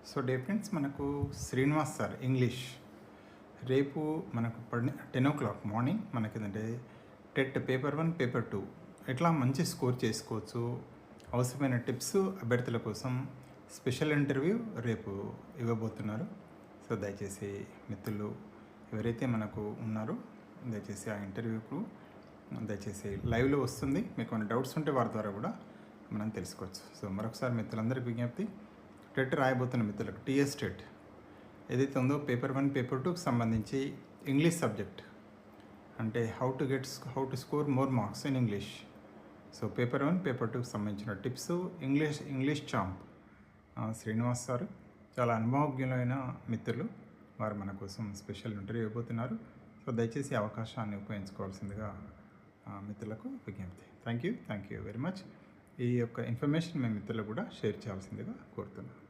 So day friends, మనకు Srinivas sir English రేపు మనకు 10 o'clock మార్నింగ్ మనకి ఏంటంటే టెట్ పేపర్ 1 పేపర్ 2 ఎట్లా మంచి స్కోర్ చేసుకోవచ్చు, అవసరమైన టిప్స్ అభ్యర్థుల కోసం స్పెషల్ ఇంటర్వ్యూ రేపు ఇవ్వబోతున్నారు. సో దయచేసి మిత్రులు ఎవరైతే మనకు ఉన్నారో దయచేసి ఆ ఇంటర్వ్యూకు దయచేసి లైవ్లో వస్తుంది. మీకు ఏమైనా డౌట్స్ ఉంటే వారి ద్వారా కూడా మనం తెలుసుకోవచ్చు. సో మరొకసారి మిత్రులందరికీ విజ్ఞప్తి, టెట్ రాయబోతున్న మిత్రులకు టీఎస్ టెట్ ఏదైతే ఉందో పేపర్ 1 పేపర్ 2కి సంబంధించి ఇంగ్లీష్ సబ్జెక్ట్ అంటే how to score more marks in English. So paper 1 paper 2కి సంబంధించిన tips English champ Srinivas sir చాలా అనుభవజ్ఞులైన మిత్రులు, వారు మన కోసం స్పెషల్ ఇంటర్వ్యూ ఇవ్వబోతున్నారు. సో దయచేసి అవకాశాన్ని ఉపయోగించుకోవాల్సిందిగా మిత్రులకు విజ్ఞప్తి. Thank you very much. ఈ యొక్క ఇన్ఫర్మేషన్ మేము మిత్రులకు కూడా షేర్ చేయాల్సిందిగా కోరుతున్నాను.